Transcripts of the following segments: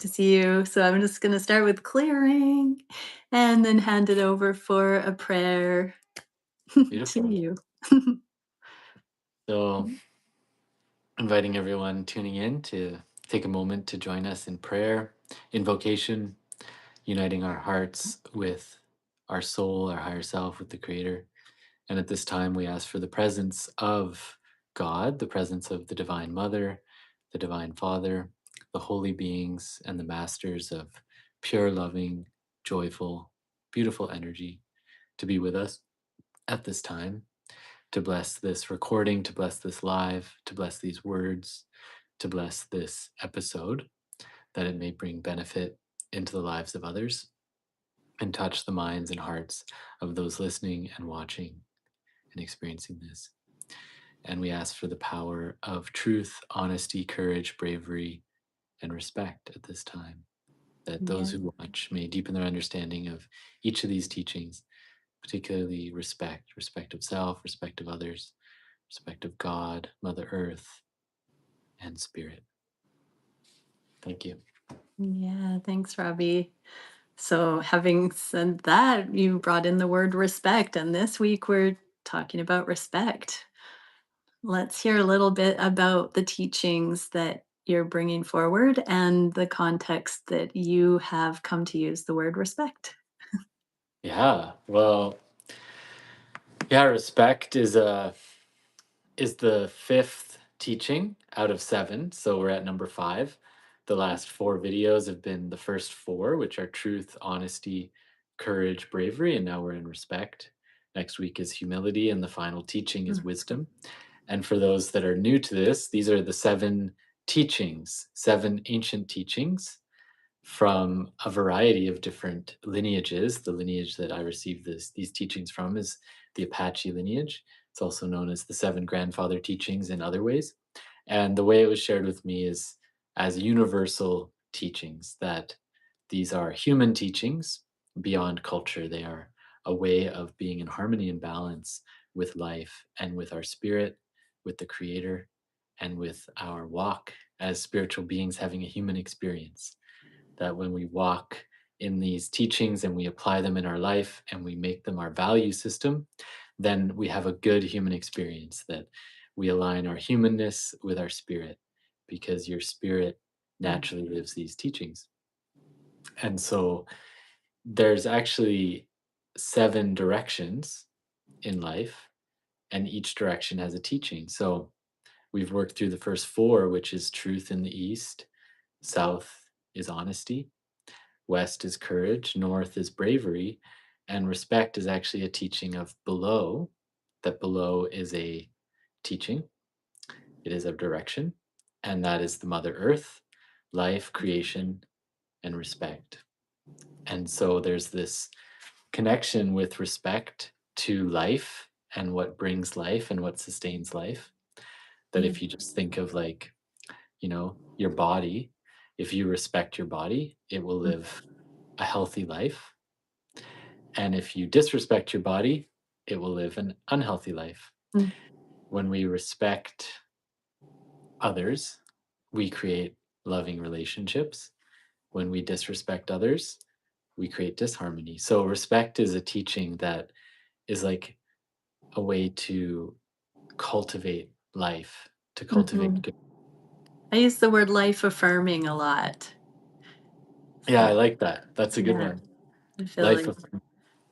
to see you. So I'm just going to start with clearing and then hand it over for a prayer to Beautiful. you. So, inviting everyone tuning in to take a moment to join us in prayer, invocation, uniting our hearts with our soul, our higher self, with the Creator. And at this time, we ask for the presence of God, the presence of the Divine Mother, the Divine Father, the holy beings, and the masters of pure, loving, joyful, beautiful energy to be with us at this time, to bless this recording, to bless this live, to bless these words, to bless this episode, that it may bring benefit into the lives of others and touch the minds and hearts of those listening and watching and experiencing this. And we ask for the power of truth, honesty, courage, bravery, and respect at this time, that those Yeah. who watch may deepen their understanding of each of these teachings, particularly respect of self, respect of others, respect of God, Mother Earth, and Spirit. Thank you. Yeah. Thanks, Robbie. So, having said that, you brought in the word respect, and this week we're talking about respect. Let's hear a little bit about the teachings that you're bringing forward and the context that you have come to use the word respect. Yeah. Well, yeah, respect is the fifth teaching out of seven. So we're at number five. The last four videos have been the first four, which are truth, honesty, courage, bravery, and now we're in respect. Next week is humility, and the final teaching is Mm. wisdom. And for those that are new to this, these are the seven teachings, seven ancient teachings from a variety of different lineages. The lineage that I received these teachings from is the Apache lineage. It's also known as the seven grandfather teachings in other ways. And the way it was shared with me is as universal teachings, that these are human teachings beyond culture. They are a way of being in harmony and balance with life and with our spirit, with the Creator, and with our walk as spiritual beings having a human experience. That when we walk in these teachings and we apply them in our life and we make them our value system, then we have a good human experience, that we align our humanness with our spirit, because your spirit naturally lives these teachings. And so there's actually seven directions in life, and each direction has a teaching. So we've worked through the first four, which is truth in the east, south is honesty, west is courage, north is bravery, and respect is actually a teaching of below, that below is a teaching, it is a direction, and that is the Mother Earth, life, creation, and respect. And so there's this connection with respect to life and what brings life and what sustains life. That Yeah. if you just think of, like, your body, if you respect your body, it will live a healthy life. And if you disrespect your body, it will live an unhealthy life. Mm. When we respect others, we create loving relationships. When we disrespect others, we create disharmony. So, respect is a teaching that is like a way to cultivate life, to cultivate Mhm. good. I use the word life affirming a lot. Yeah, I So, like that. That's a good yeah, one. I feel Life like, of.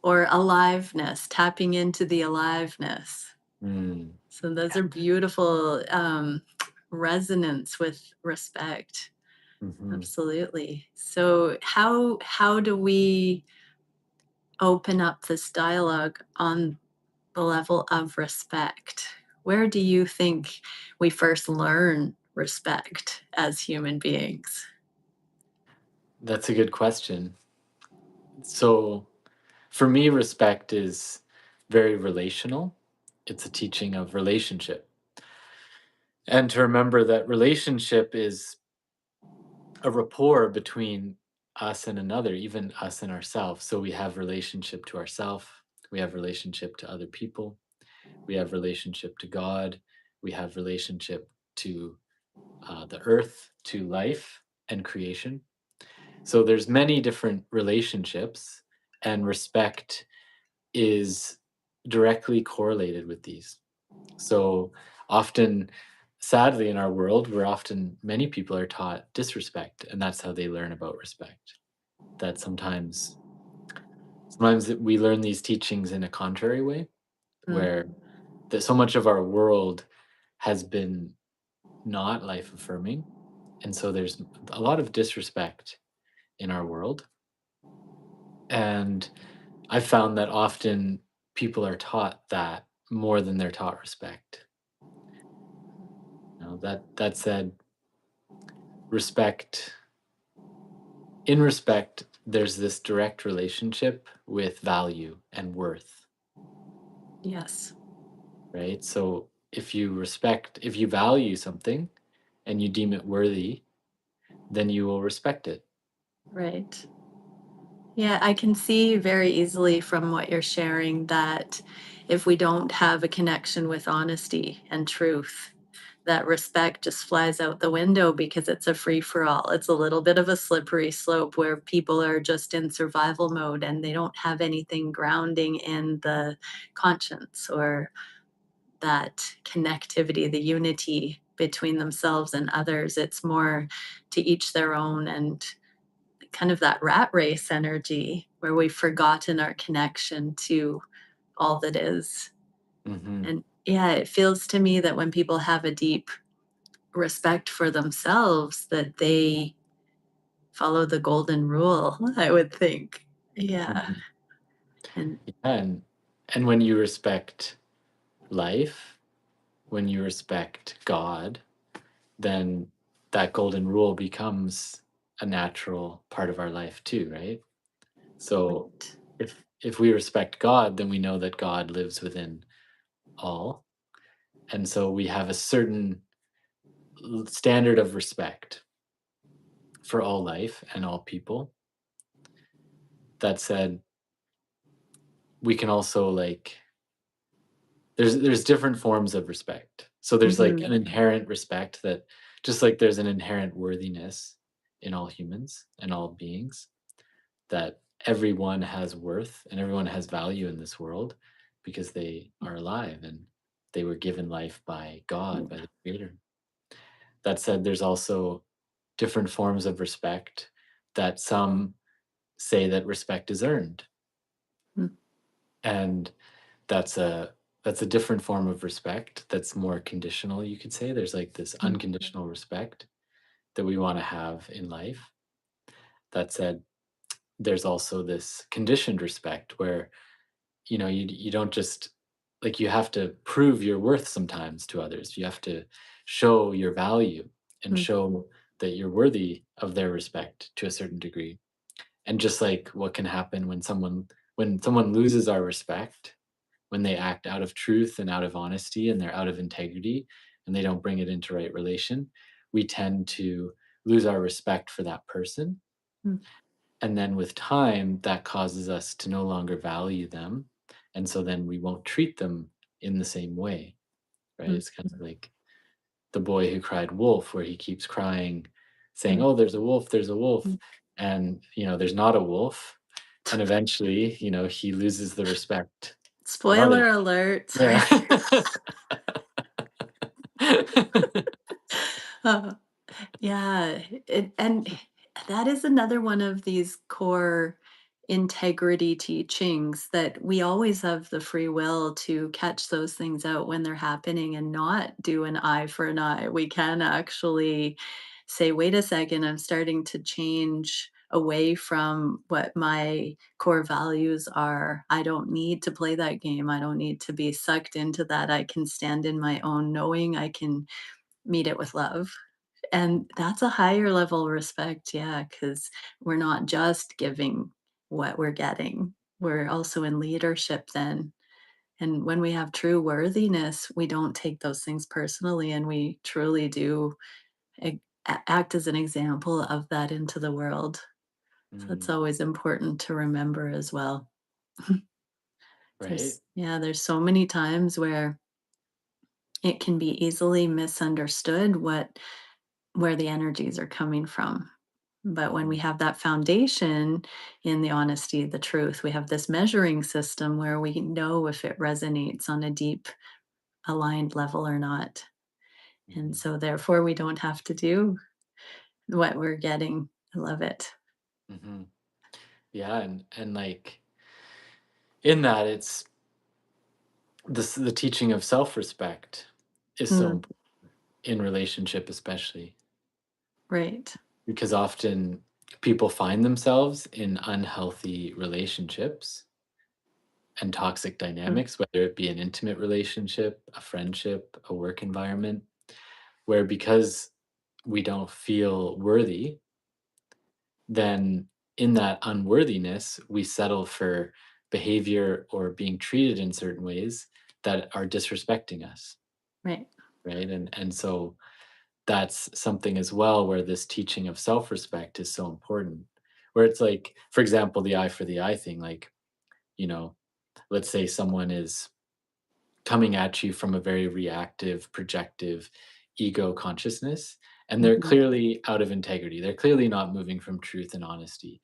or aliveness, tapping into the aliveness. Mm, So those are beautiful resonance with respect. mhm. Absolutely. So how do we open up this dialogue on the level of respect? Where do you think we first learn respect as human beings? That's a good question. So, for me, respect is very relational. It's a teaching of relationship. And to remember that relationship is a rapport between us and another, even us and ourselves. So we have relationship to ourself, we have relationship to other people, we have relationship to God, we have relationship to the earth, to life and creation. So there's many different relationships, and respect is directly correlated with these. So often, sadly, in our world, many people are taught disrespect, and that's how they learn about respect. That sometimes we learn these teachings in a contrary way, Mm, where that so much of our world has been not life affirming, and so there's a lot of disrespect in our world. And I found that often people are taught that more than they're taught respect. That said, respect in respect, there's this direct relationship with value and worth, yes, right? So if you value something and you deem it worthy, then you will respect it. right. Yeah, I can see very easily from what you're sharing that if we don't have a connection with honesty and truth, that respect just flies out the window because it's a free for all. It's a little bit of a slippery slope where people are just in survival mode and they don't have anything grounding in the conscience or that connectivity, the unity between themselves and others. It's more to each their own and kind of that rat race energy where we've forgotten our connection to all that is. Hmm. And yeah, it feels to me that when people have a deep respect for themselves, that they follow the golden rule, I would think. Yeah. Hmm. And Yeah, and when you respect life, when you respect God, then that golden rule becomes a natural part of our life too, right? So right. if we respect God, then we know that God lives within all. And so we have a certain standard of respect for all life and all people. That said, we can also like there's different forms of respect. So there's like an Mhm. inherent respect that just like there's an inherent worthiness in all humans and all beings, that everyone has worth and everyone has value in this world because they are alive and they were given life by God, by the creator. That said, there's also different forms of respect that some say that respect is earned. Mm, And that's a different form of respect that's more conditional, you could say. There's like this mm, unconditional respect that we want to have in life. That said, there's also this conditioned respect where you don't just like you have to prove your worth sometimes to others. You have to show your value and mm, show that you're worthy of their respect to a certain degree. And just like what can happen when someone loses our respect, when they act out of truth and out of honesty and they're out of integrity and they don't bring it into right relation, we tend to lose our respect for that person. mm, And then with time, that causes us to no longer value them. And so then we won't treat them in the same way, right? mm, It's kind of like the boy who cried wolf, where he keeps crying, saying, mm, "Oh, there's a wolf, there's a wolf." mm. And, there's not a wolf. And eventually, he loses the respect for others. Spoiler alert. Yeah. Sorry. Uh, yeah, and that is another one of these core integrity teachings that we always have the free will to catch those things out when they're happening and not do an eye for an eye. We can actually say, wait a second, I'm starting to change away from what my core values are. I don't need to play that game. I don't need to be sucked into that. I can stand in my own knowing. I can meet it with love. And that's a higher level of respect, yeah, because 'cause we're not just giving what we're getting. We're also in leadership then, and when we have true worthiness, we don't take those things personally, and we truly do act as an example of that into the world. So it's Mm, always important to remember as well. right? There's so many times where it can be easily misunderstood where the energies are coming from. But when we Mhm. have that foundation in the honesty, the truth, we have this measuring system where we know if it resonates on a deep, aligned level or not. And Mhm. so, therefore, we don't have to do what we're getting. I love it. Mhm. Yeah, and like in that, it's the teaching of self-respect is so Mm, important in relationship, especially right. because often people find themselves in unhealthy relationships and toxic Mm, dynamics, whether it be an intimate relationship, a friendship, a work environment, where because we don't feel worthy, then in that unworthiness, we settle for behavior or being treated in certain ways that are disrespecting us, right. right? And so that's something as well where this teaching of self-respect is so important. Where it's like, for example, the eye for the eye thing, like, you know, let's say someone is coming at you from a very reactive, projective ego consciousness, and they're Mhm. clearly out of integrity. They're clearly not moving from truth and honesty.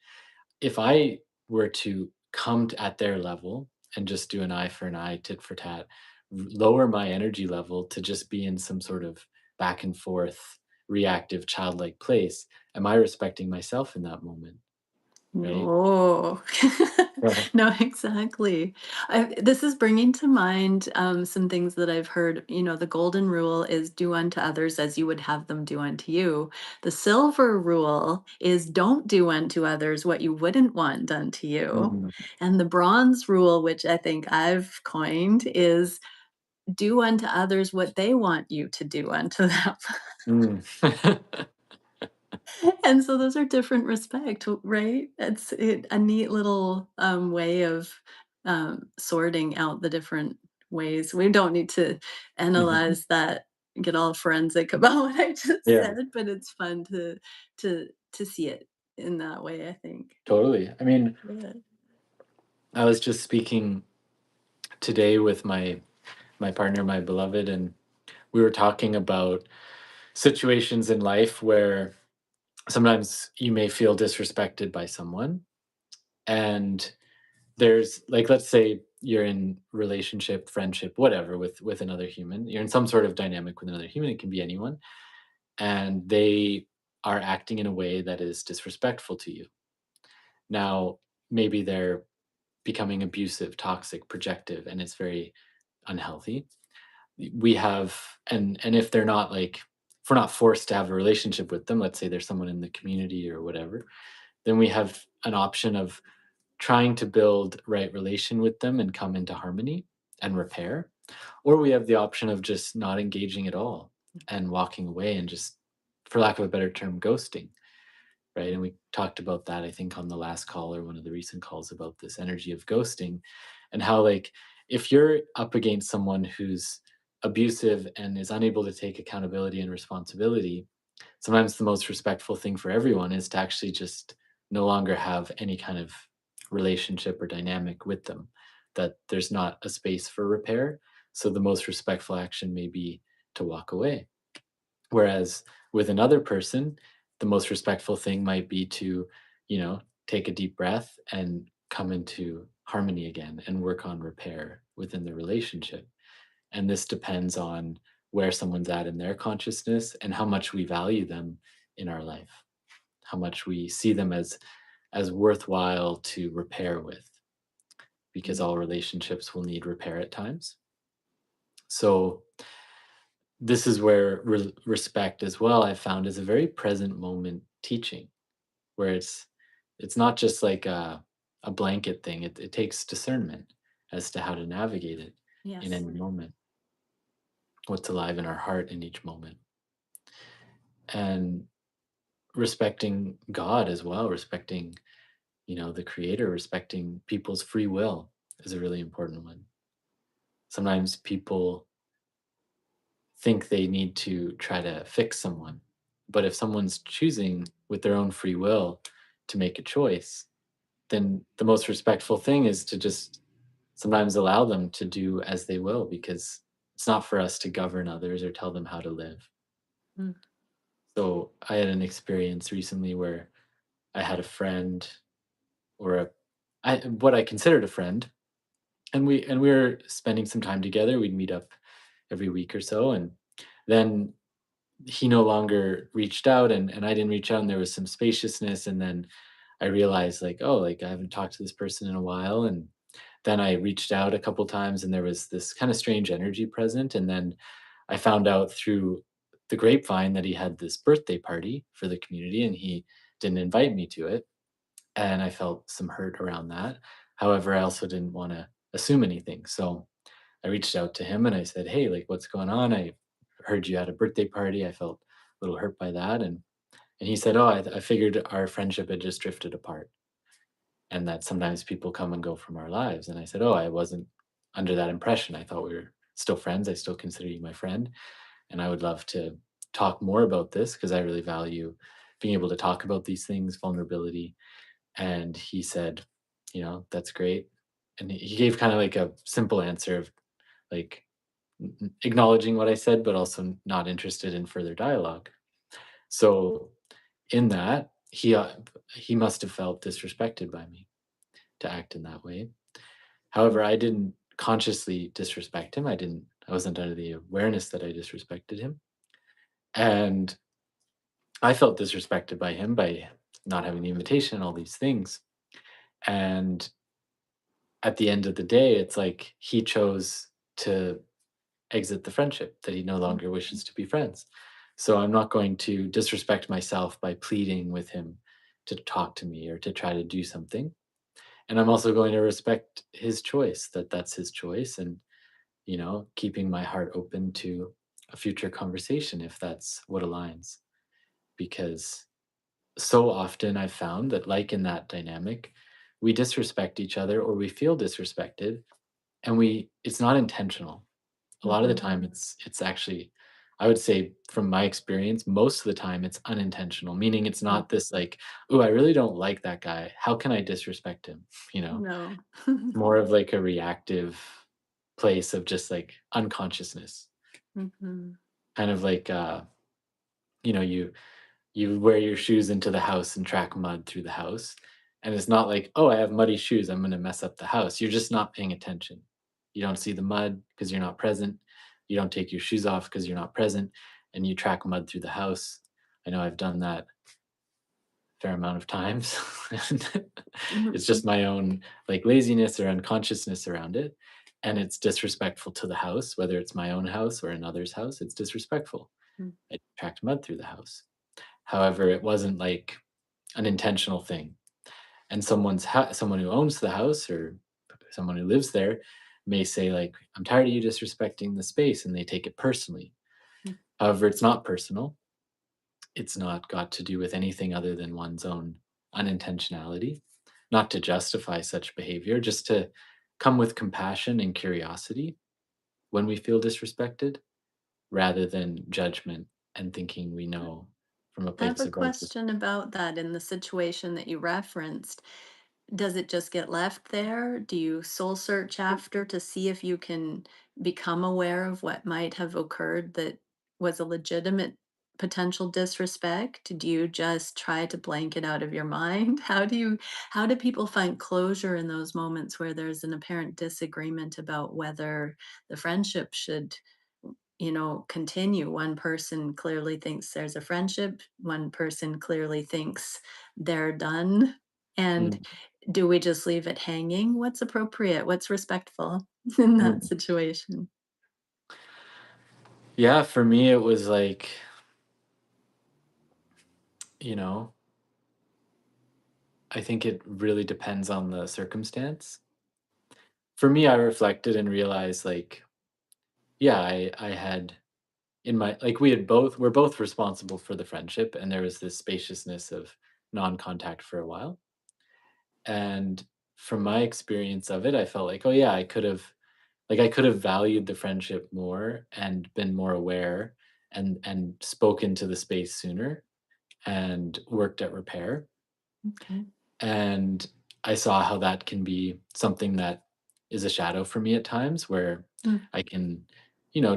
If I were to come at their level and just do an eye for an eye, tit for tat, lower my energy level to just be in some sort of back and forth, reactive, childlike place, am I respecting myself in that moment? Right? No. Yeah. No, exactly. This is bringing to mind, some things that I've heard. The golden rule is do unto others as you would have them do unto you. The silver rule is don't do unto others what you wouldn't want done to you. Mhm. And the bronze rule, which I think I've coined, is do unto others what they want you to do unto them. Mm. And so those are different respect, right? A neat little, way of, sorting out the different ways. We don't need to Mhm. analyze that, get all forensic about what I just Yeah, said, but it's fun to see it in that way, I think. totally. I mean, Yeah. I was just speaking today with my partner, my beloved, and we were talking about situations in life where sometimes you may feel disrespected by someone, and there's like, let's say you're in relationship, friendship, whatever, with another human. You're in some sort of dynamic with another human. It can be anyone, and they are acting in a way that is disrespectful to you. Now, maybe they're becoming abusive, toxic, projective, and it's very unhealthy. We have, and if they're not like, if we're not forced to have a relationship with them, let's say there's someone in the community or whatever, then we have an option of trying to build right relation with them and come into harmony and repair, or we have the option of just not engaging at all and walking away and just, for lack of a better term, ghosting, right? And we talked about that, I think, on the last call or one of the recent calls about this energy of ghosting and how, like, if you're up against someone who's abusive and is unable to take accountability and responsibility, sometimes the most respectful thing for everyone is to actually just no longer have any kind of relationship or dynamic with them, that there's not a space for repair. So the most respectful action may be to walk away. Whereas with another person, the most respectful thing might be to, you know, take a deep breath and come into harmony again and work on repair within the relationship. And this depends on where someone's at in their consciousness and how much we value them in our life, how much we see them as worthwhile to repair with, because Mm, all relationships will need repair at times. So this is where respect as well, I found, is a very present moment teaching, where it's not just like a blanket thing. It takes discernment as to how to navigate it in yes. any moment, what's alive in our heart in each moment, and respecting God as well, respecting, the creator, respecting people's free will is a really important one. Sometimes people think they need to try to fix someone. But if someone's choosing with their own free will to make a choice, then the most respectful thing is to just sometimes allow them to do as they will, because it's not for us to govern others or tell them how to live. Mm, So I had an experience recently where I had a friend, or what I considered a friend, and we were spending some time together. We'd meet up every week or so, and then he no longer reached out, and I didn't reach out, and there was some spaciousness, and then I realized, like, oh, like, I haven't talked to this person in a while, and then I reached out a couple times, and there was this kind of strange energy present, and then I found out through the grapevine that he had this birthday party for the community, and he didn't invite me to it, and I felt some hurt around that. However, I also didn't wanna assume anything, so I reached out to him and I said, "Hey, like, what's going on? I heard you had a birthday party." I felt a little hurt by that, and he said, "Oh, I figured our friendship had just drifted apart, and that sometimes people come and go from our lives." And I said, "Oh, I wasn't under that impression. I thought we were still friends. I still consider you my friend, and I would love to talk more about this because I really value being able to talk about these things, vulnerability." And he said, "That's great." And he gave kind of like a simple answer of, like, acknowledging what I said, but also not interested in further dialogue. So in that, he must have felt disrespected by me to act in that way. However, I didn't consciously disrespect him. I wasn't under the awareness that I disrespected him. And I felt disrespected by him by not having the invitation and all these things. And at the end of the day, it's like he chose to exit the friendship, that he no longer wishes to be friends. So I'm not going to disrespect myself by pleading with him to talk to me or to try to do something. And I'm also going to respect his choice, that that's his choice, and, keeping my heart open to a future conversation if that's what aligns. Because so often I've found that, like in that dynamic, we disrespect each other or we feel disrespected, and it's not intentional. A lot of the Mhm. time it's actually, I would say from my experience, most of the time it's unintentional, meaning it's Mm. not this like, "Ooh, I really don't like that guy. How can I disrespect him?" You know? No. More of like a reactive place of just like unconsciousness. Mhm. Kind of like you wear your shoes into the house and track mud through the house. And it's not like, "Oh, I have muddy shoes. I'm going to mess up the house." You're just not paying attention. You don't see the mud because you're not present. You don't take your shoes off because you're not present. And you track mud through the house. I know I've done that a fair amount of times. And it's just my own like laziness or unconsciousness around it. And it's disrespectful to the house, whether it's my own house or another's house. It's disrespectful. Mhm. I tracked mud through the house. However, it wasn't like an intentional thing. And someone who owns the house or someone who lives there may say, like, "I'm tired of you disrespecting the space," and they take it personally. However, it's not personal. It's not got to do with anything other than one's own unintentionality. Not to justify such behavior, just to come with compassion and curiosity when we feel disrespected, rather than judgment and thinking we know from a I have place a of righteousness. question about that in the situation that you referenced. Does it just get left there? Do you soul search after to see if you can become aware of what might have occurred that was a legitimate potential disrespect? Do you just try to blank it out of your mind? How do people find closure in those moments where there's an apparent disagreement about whether the friendship should continue? One person clearly thinks there's a friendship, one person clearly thinks they're done. And Mm, do we just leave it hanging? What's appropriate? What's respectful in that mm. situation? Yeah, for me, it was like, you know, I think it really depends on the circumstance. For me, I reflected and realized, like, yeah, I had in my like we're both responsible for the friendship, and there was this spaciousness of non-contact for a while. And from my experience of it, I felt like, oh yeah, I could have valued the friendship more and been more aware and spoken to the space sooner and worked at repair. Okay. And I saw how that can be something that is a shadow for me at times, where Mm. I can,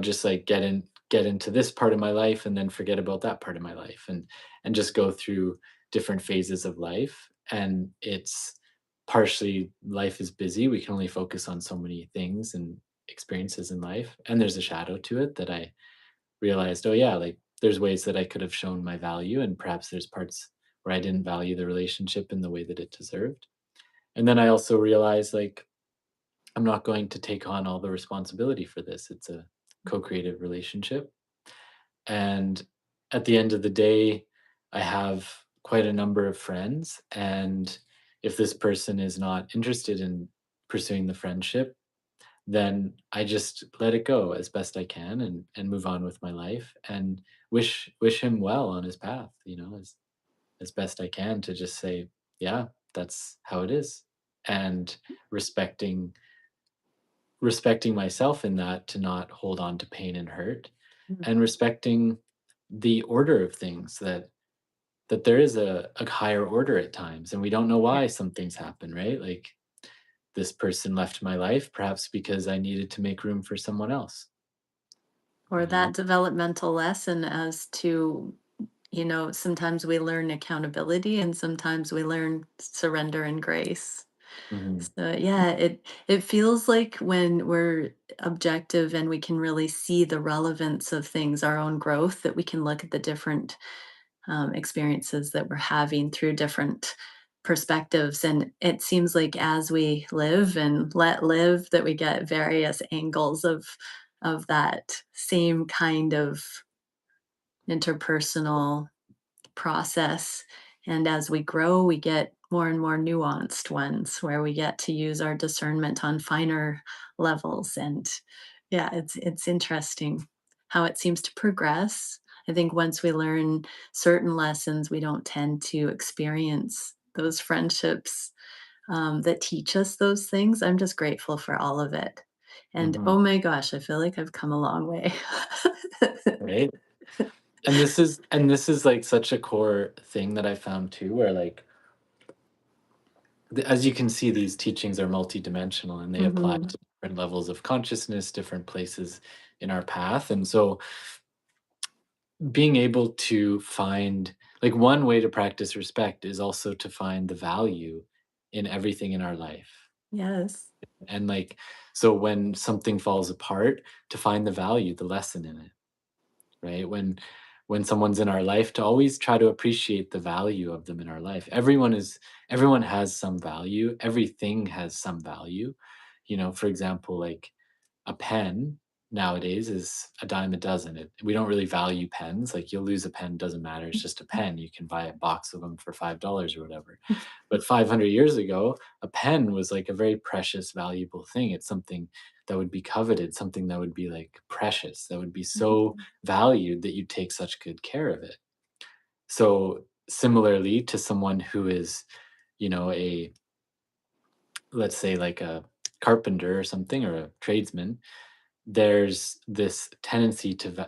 just like get into this part of my life and then forget about that part of my life, and just go through different phases of life, and it's partially life is busy. We can only focus on so many things and experiences in life, and there's a shadow to it that I realized, oh yeah, like there's ways that I could have shown my value, and perhaps there's parts where I didn't value the relationship in the way that it deserved. And then I also realized, like, I'm not going to take on all the responsibility for this. It's a co-creative relationship. And at the end of the day, I have quite a number of friends. And if this person is not interested in pursuing the friendship, then I just let it go as best I can, and move on with my life, and wish him well on his path, as best I can, to just say, yeah, that's how it is. And respecting respecting myself in that, to not hold on to pain and hurt, Mm. and respecting the order of things, that there is a higher order at times, and we don't know Yeah. why some things happen, right? Like, this person left my life perhaps because I needed to make room for someone else, Or you know? that developmental lesson as to, sometimes we learn accountability and sometimes we learn surrender and grace. Mhm, So yeah, it feels like when we're objective and we can really see the relevance of things, our own growth, that we can look at the different experiences that we're having through different perspectives. And it seems like as we live and let live, that we get various angles of that same kind of interpersonal process. And as we grow, we get more and more nuanced ones where we get to use our discernment on finer levels. And yeah, it's interesting how it seems to progress. I think once we learn certain lessons, we don't tend to experience those friendships that teach us those things. I'm just grateful for all of it. And mhm, oh my gosh, I feel like I've come a long way. right? And this is, like, such a core thing that I found too, where, like, as you can see, these teachings are multidimensional, and they apply Mhm. to different levels of consciousness, different places in our path. And so being able to find, like, one way to practice respect is also to find the value in everything in our life. Yes. And, like, so when something falls apart, to find the value, the lesson in it, right? When someone's in our life, to always try to appreciate the value of them in our life. Everyone has some value. Everything has some value. For example, like, a pen nowadays is a dime a dozen. We don't really value pens. Like, you'll lose a pen, doesn't matter. It's just a pen. You can buy a box of them for $5 or whatever. But 500 years ago, a pen was like a very precious, valuable thing. It's something that would be coveted, something that would be like precious, that would be so Mhm. valued that you take such good care of it. So similarly to someone who is, a, let's say, like a carpenter or something, or a tradesman, there's this tendency to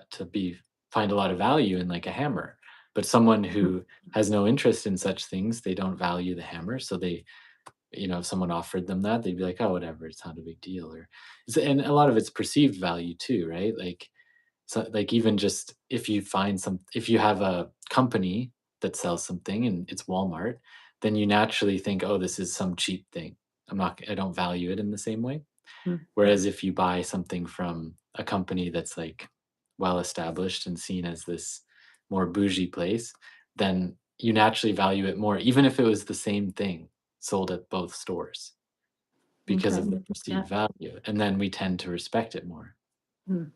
find a lot of value in, like, a hammer. But someone who has no interest in such things, they don't value the hammer, so if someone offered them that, they'd be like, oh, whatever, it's not a big deal. And a lot of it's perceived value too, right? Like, so, like, even just if you have a company that sells something and it's Walmart, then you naturally think, oh, this is some cheap thing. I don't value it in the same way. Mm. Whereas if you buy something from a company that's, like, well established and seen as this more bougie place, then you naturally value it more, even if it was the same thing sold at both stores, because Okay. of the perceived Yeah. value. And then we tend to respect it more, Mm.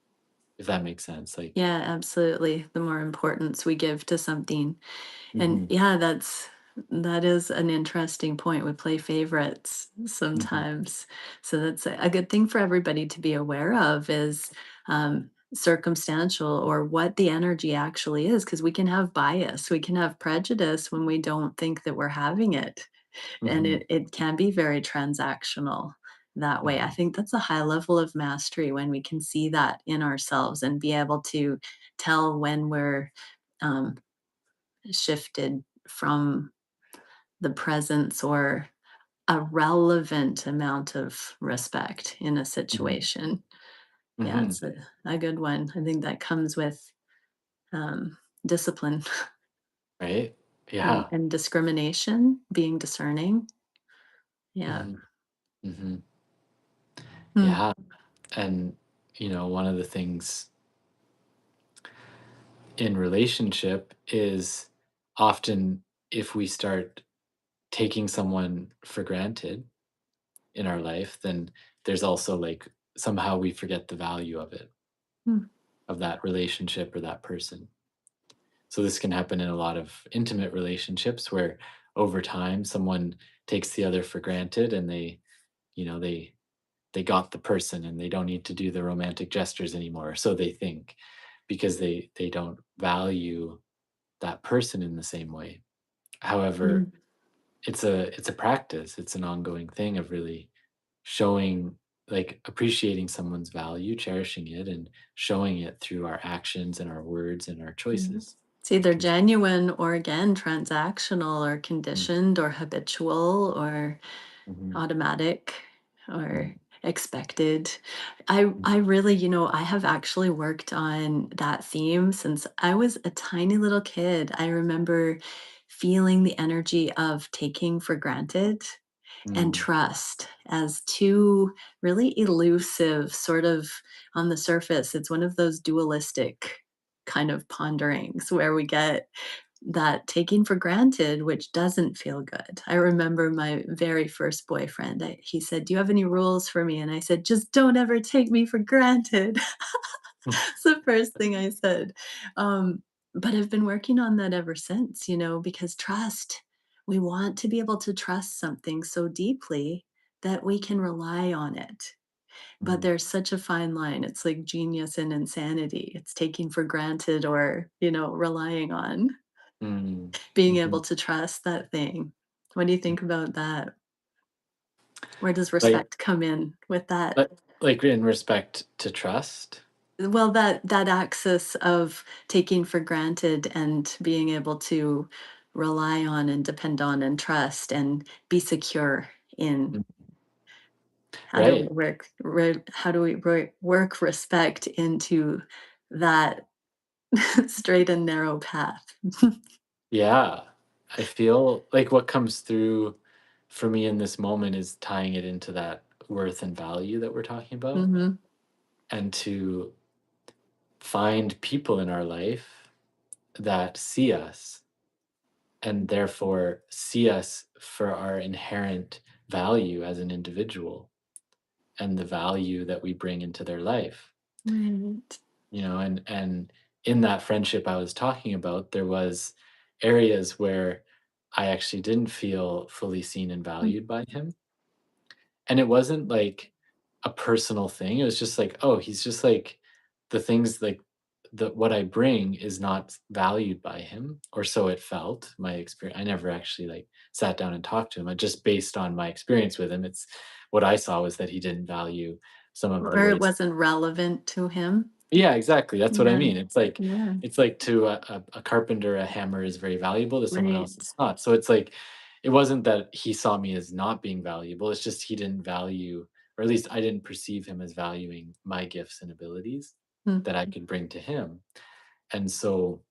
if that makes sense. Like, Yeah, absolutely. The more importance we give to something. And mhm, yeah, that is an interesting point. We play favorites mhm, sometimes. So that's a good thing for everybody to be aware of is circumstantial or what the energy actually is, because we can have bias, we can have prejudice when we don't think that we're having it. And mhm, it can be very transactional that way. I mhm, think that's a high level of mastery when we can see that in ourselves and be able to tell when we're um, shifted from the presence or a relevant amount of respect in a mhm, situation. Yeah, mhm, it's a good one. I think that comes with discipline. right? Yeah. and discrimination, being discerning. Yeah. Mhm. Mhm. Hmm. Yeah. And, one of the things in relationship is often if we start taking someone for granted in our life, then there's also like somehow we forget the value of it, Hmm. of that relationship or that person. So this can happen in a lot of intimate relationships where over time someone takes the other for granted and you know, they got the person and they don't need to do the romantic gestures anymore. So they think because they don't value that person in the same way. Hmm. However, it's a practice. It's an ongoing thing of really showing like appreciating someone's value, cherishing it and showing it through our actions and our words and our Mhm. choices. It's either genuine or again transactional or Mm, conditioned or habitual or mhm, automatic mm, or expected. I really, I have actually worked on that theme since I was a tiny little kid. I remember feeling the energy of taking for granted and mm, trust as two really elusive, sort of on the surface. It's one of those dualistic kind of ponderings where we get that taking for granted, which doesn't feel good. I remember my very first boyfriend, he said, "Do you have any rules for me?" And I said, "Just don't ever take me for granted." It's the first thing I said. But I've been working on that ever since, because trust, we want to be able to trust something so deeply that we can rely on it. But mm, there's such a fine line. It's like genius and insanity. It's taking for granted or, relying on mm, being able mhm. to trust that thing. What do you think about that? Where does Like respect come in with that? like like in respect to trust? Well, that axis of taking for granted and being able to rely on and depend on and trust and be secure in Mm, how do we right. work respect into that straight and narrow path. Yeah. I feel like what comes through for me in this moment is tying it into that worth and value that we're talking about, Mhm. and to find people in our life that see us and therefore see us for our inherent value as an individual and the value that we bring into their life. Right. And in that friendship I was talking about, there was areas where I actually didn't feel fully seen and Mm. valued by him. And it wasn't like a personal thing. It was just like, oh, he's just like the things like the what I bring is not valued by him, or so it felt. My experience. I never actually like sat down and talked to him. I just based on my experience with him. It's what I saw was that he didn't value some of the Or it ways. wasn't relevant to him. Yeah, exactly. That's what I Yeah. mean. It's like Yeah. to a carpenter, a hammer is very valuable. To someone else, Right. it's not. So it's like it wasn't that he saw me as not being valuable. It's just he didn't value, or at least I didn't perceive him as valuing my gifts and abilities Mm. that I could bring to him. And so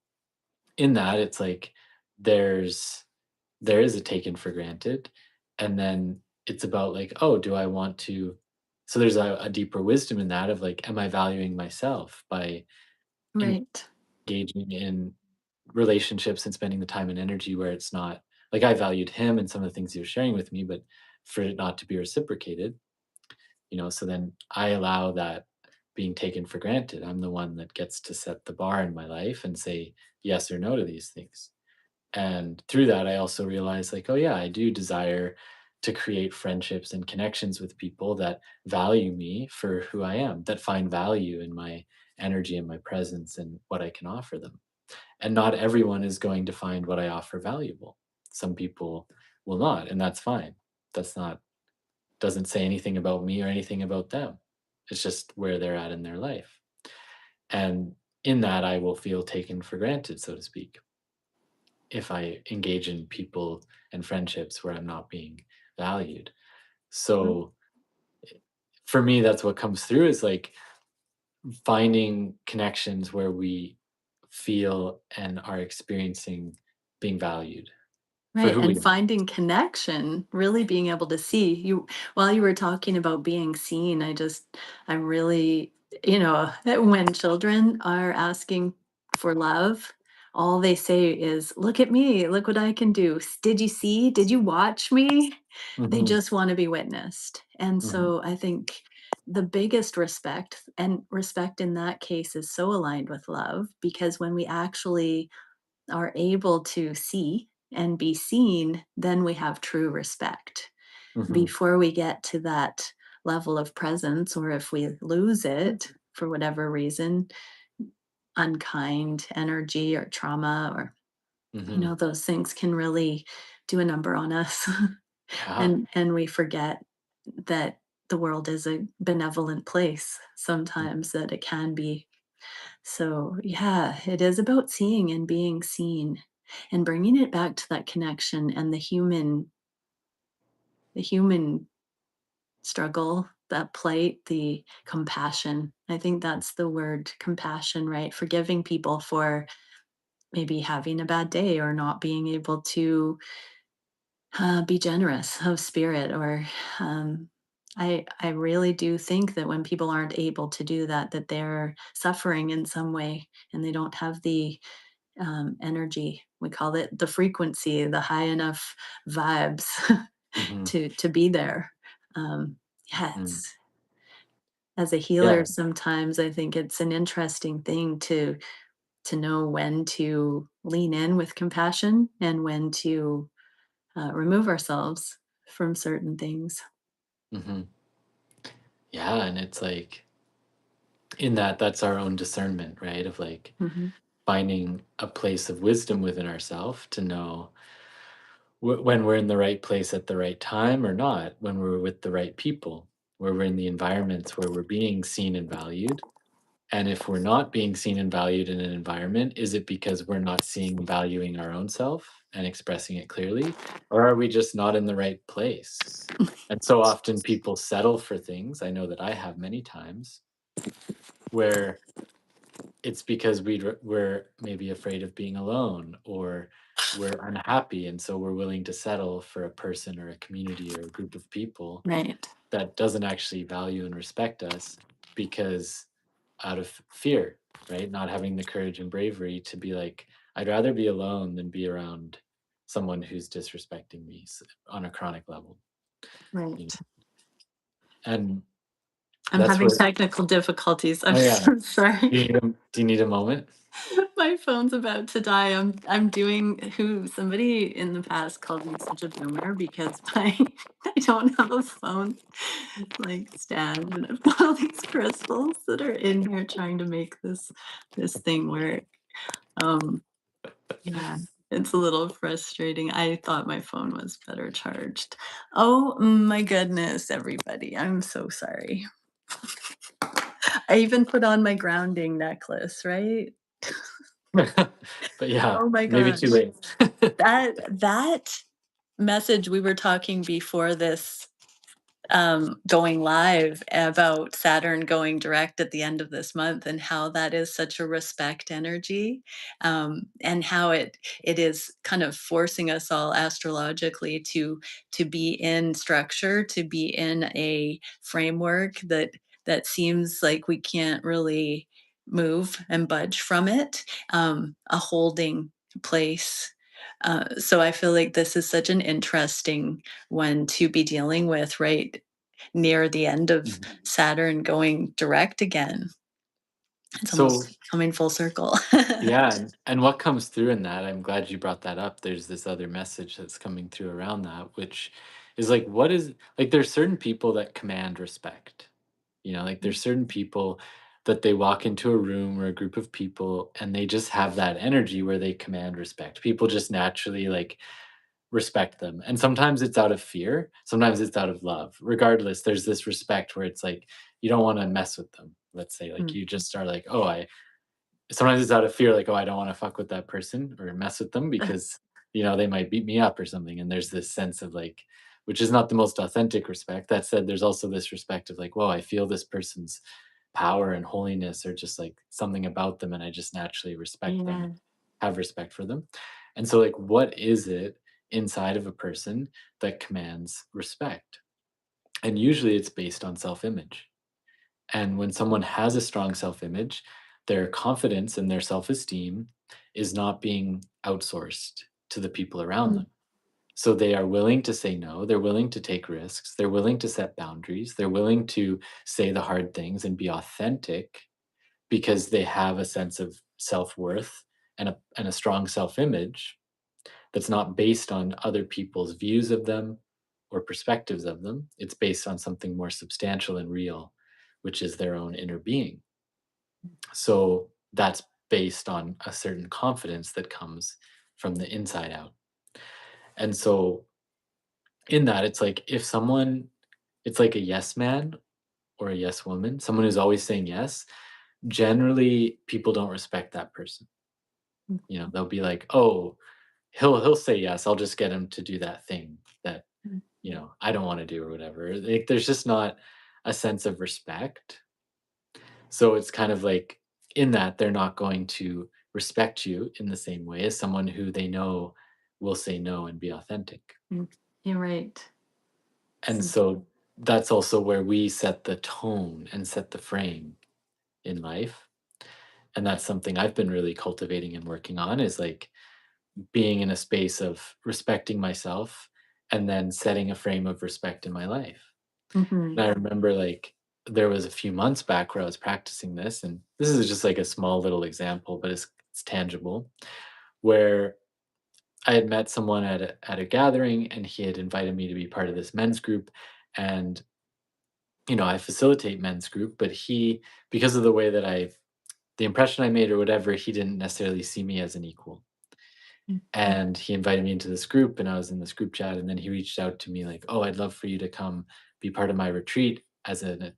in that, it's like there's there is a taken for granted, and then it's about like, oh, do I want to? So there's a deeper wisdom in that of like, am I valuing myself by Right. engaging in relationships and spending the time and energy where it's not like I valued him and some of the things he was sharing with me, but for it not to be reciprocated, so then I allow that being taken for granted. I'm the one that gets to set the bar in my life and say yes or no to these things. And through that, I also realized like, oh yeah, I do desire to create friendships and connections with people that value me for who I am, that find value in my energy and my presence and what I can offer them. And not everyone is going to find what I offer valuable. Some people will not, and that's fine. That's not doesn't say anything about me or anything about them. It's just where they're at in their life. And in that I will feel taken for granted, so to speak, if I engage in people and friendships where I'm not being valued. Mm. So for me, that's what comes through is like finding connections where we feel and are experiencing being valued for Right, who we and are. finding connection, really being able to see. You while you were talking about being seen, I really, when children are asking for love, all they say is, "Look at me, look what I can do. Did you see? Did you watch me?" They Mhm, just want to be witnessed. And mhm, so I think the biggest respect, and respect in that case is so aligned with love, because when we actually are able to see and be seen, then we have true respect. mhm, Before we get to that level of presence, or if we lose it for whatever reason, unkind energy or trauma, or mhm. those things can really do a number on us. Yeah. And we forget that the world is a benevolent place sometimes, that it can be. So, yeah, it is about seeing and being seen, and bringing it back to that connection and the human struggle, that plight, the compassion. I think that's the word, compassion, right? Forgiving people for maybe having a bad day, or not being able to be generous of spirit, or I really do think that when people aren't able to do that, that they're suffering in some way, and they don't have the energy. We call it the frequency, the high enough vibes Mhm, to be there. Um, yeah, mm. as a healer, Yeah. sometimes I think it's an interesting thing to know when to lean in with compassion, and when to remove ourselves from certain things. Mhm. Yeah, and it's like in that, that's our own discernment, right? Of like Hmm. finding a place of wisdom within ourselves to know when we're in the right place at the right time or not, when we're with the right people, where we're in the environments where we're being seen and valued. And if we're not being seen and valued in an environment, is it because we're not seeing and valuing our own self and expressing it clearly? Or are we just not in the right place? And so often people settle for things. I know that I have many times where it's because we're maybe afraid of being alone, or we're unhappy. And so we're willing to settle for a person or a community or a group of people Right. that doesn't actually value and respect us, because out of fear, right? Not having the courage and bravery to be like, I'd rather be alone than be around someone who's disrespecting me on a chronic level, you know? Right. And I'm that's having where, technical difficulties. I'm oh yeah. so sorry. Do you need a moment? My phone's about to die. I'm doing who somebody in the past called me such a boomer, because my I don't have a phone like stand, and I've got all these crystals that are in here trying to make this thing work. Um yeah, it's a little frustrating. I thought my phone was better charged. Oh my goodness, everybody. I'm so sorry. I even put on my grounding necklace, right? But yeah, Oh my maybe too gosh. late. That message we were talking before this, going live, about Saturn going direct at the end of this month, and how that is such a respect energy, and how it is kind of forcing us all astrologically to be in structure, to be in a framework that seems like we can't really move and budge from it, a holding place. So I feel like this is such an interesting one to be dealing with, right near the end of Mhm. Saturn going direct again. It's So almost coming full circle. yeah, and what comes through in that, I'm glad you brought that up. There's this other message that's coming through around that, which is like, what is like, there's certain people that command respect. Like there's certain people that they walk into a room or a group of people and they just have that energy where they command respect. People just naturally like respect them. And sometimes it's out of fear, sometimes it's out of love. Regardless, there's this respect where it's like you don't want to mess with them. Let's say like Mm, you just are like, oh, I sometimes it's out of fear, like, oh, I don't want to fuck with that person or mess with them because they might beat me up or something. And there's this sense of like, which is not the most authentic respect. That said, there's also this respect of like, whoa, I feel this person's power and holiness, or just like something about them, and I just naturally respect them, yeah. have respect for them. And so, like, what is it inside of a person that commands respect? And usually it's based on self image. And when someone has a strong self image, their confidence and their self esteem is not being outsourced to the people around Mm, them. So they are willing to say no, they're willing to take risks, they're willing to set boundaries, they're willing to say the hard things and be authentic because they have a sense of self-worth and a strong self-image that's not based on other people's views of them or perspectives of them. It's based on something more substantial and real, which is their own inner being. So that's based on a certain confidence that comes from the inside out. And so in that, it's like if someone, it's like a yes man or a yes woman, someone who's always saying yes, generally people don't respect that person. mm, You know, they'll be like, "Oh, he'll say yes. I'll just get him to do that thing that, mm. I don't want to do or whatever." Like, there's just not a sense of respect. So it's kind of like in that they're not going to respect you in the same way as someone who they know will say no and be authentic. Mm. You're right. And So, so that's also where we set the tone and set the frame in life. And that's something I've been really cultivating and working on is like being in a space of respecting myself and then setting a frame of respect in my life. mhm. And I remember like there was a few months back where I was practicing this, and this is just like a small little example, but it's tangible, where I had met someone at a gathering and he had invited me to be part of this men's group. And I facilitate men's group, but he, because of the way that the impression I made or whatever, he didn't necessarily see me as an equal. Mm, And he invited me into this group, and I was in this group chat, and then he reached out to me like, "Oh, I'd love for you to come be part of my retreat as a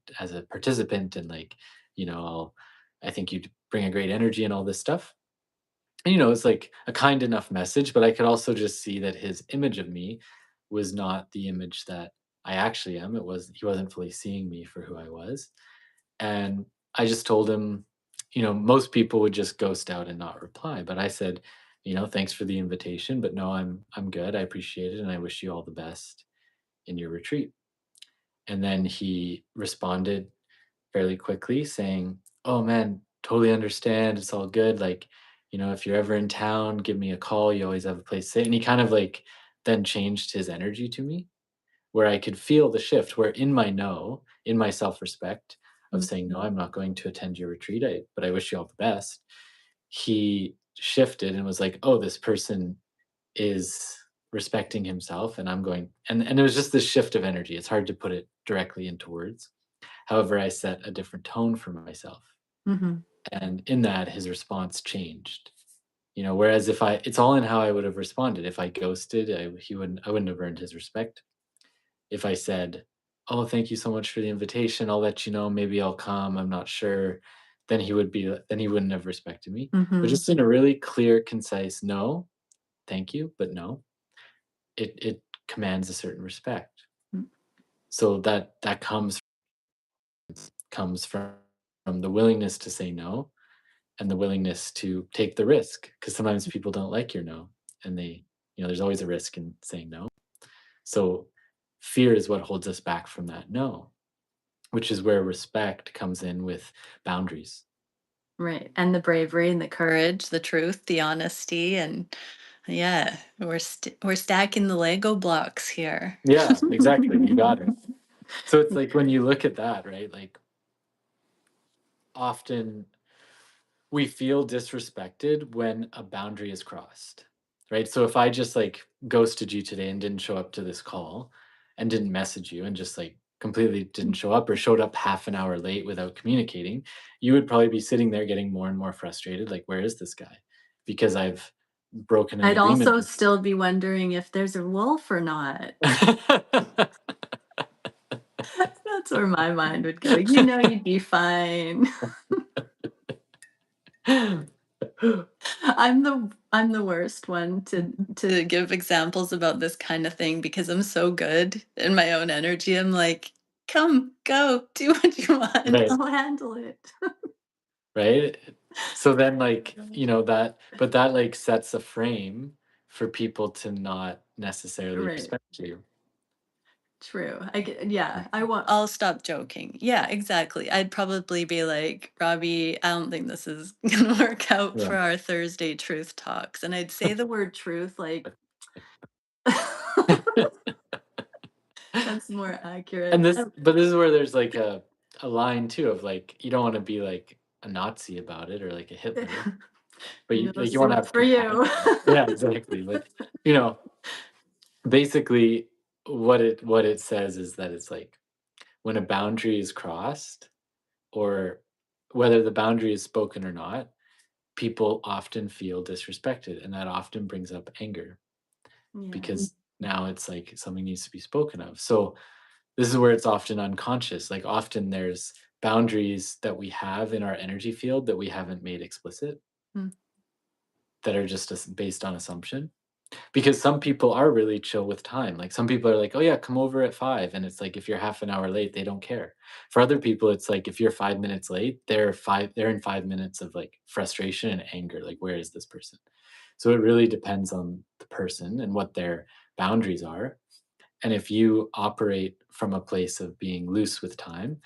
participant, and like, I think you'd bring a great energy and all this stuff." And it's like a kind enough message, but I could also just see that his image of me was not the image that I actually am. He wasn't fully seeing me for who I was. And I just told him, most people would just ghost out and not reply. But I said, thanks for the invitation, but no, I'm good. I appreciate it. And I wish you all the best in your retreat. And then he responded fairly quickly saying, "Oh man, totally understand. It's all good. Like, if you're ever in town, give me a call. You always have a place to stay." And he kind of like then changed his energy to me where I could feel the shift where in my no, in my self-respect of mm, saying, "No, I'm not going to attend your retreat, but I wish you all the best," he shifted and was like, "Oh, this person is respecting himself and I'm going," and it was just this shift of energy. It's hard to put it directly into words. However, I set a different tone for myself. mhm. And in that, his response changed. Whereas if it's all in how I would have responded. If I ghosted, I wouldn't have earned his respect. If I said, "Oh, thank you so much for the invitation. I'll let you know. Maybe I'll come. I'm not sure." Then he wouldn't have respected me. But Mhm. just in a really clear, concise no, thank you, but no, it commands a certain respect. Mm, So that comes from the willingness to say no and the willingness to take the risk. Because sometimes people don't like your no, and there's always a risk in saying no. So fear is what holds us back from that no. Which is where respect comes in with boundaries. Right, and the bravery and the courage, the truth, the honesty, and yeah, we're stacking the Lego blocks here. Yeah, exactly, you got it. So it's like when you look at that, right, like, often we feel disrespected when a boundary is crossed, right? So if I just, like, ghosted you today and didn't show up to this call and didn't message you and just, like, completely didn't show up or showed up half an hour late without communicating, you would probably be sitting there getting more and more frustrated, like, "Where is this guy?" Because I've broken an I'd agreement. also still be wondering if there's a wolf or not. That's where my mind would go, you'd be fine." I'm the worst one to give examples about this kind of thing because I'm so good in my own energy. I'm like, "Come, go, do what you want. Right, I'll handle it." right? So then, like, that but that, like, sets a frame for people to not necessarily Right. respect you. True. Yeah, I'll stop joking. Yeah, exactly. I'd probably be like, Robbie, I don't think this is gonna work out Yeah. for our Thursday truth talks. And I'd say the word truth like that's more And accurate. this but this is where there's like a line too of like you don't want to be like a Nazi about it or like a Hitler, but you No like you want to soup have for you. compassion. Yeah, exactly. But you know, basically what it says is that it's like when a boundary is crossed or whether the boundary is spoken or not, people often feel disrespected and that often brings up anger Yeah. because now it's like something needs to be spoken of. So this is where it's often unconscious. Like often there's boundaries that we have in our energy field that we haven't made explicit Mm, that are just based on assumption. Because some people are really chill with time. Like some people are like, "Oh yeah, come over at 5." And it's like if you're half an hour late, they don't care. For other people, it's like if you're 5 minutes late, they're in 5 minutes of like frustration and anger. Like, where is this person? So it really depends on the person and what their boundaries are. And if you operate from a place of being loose with time,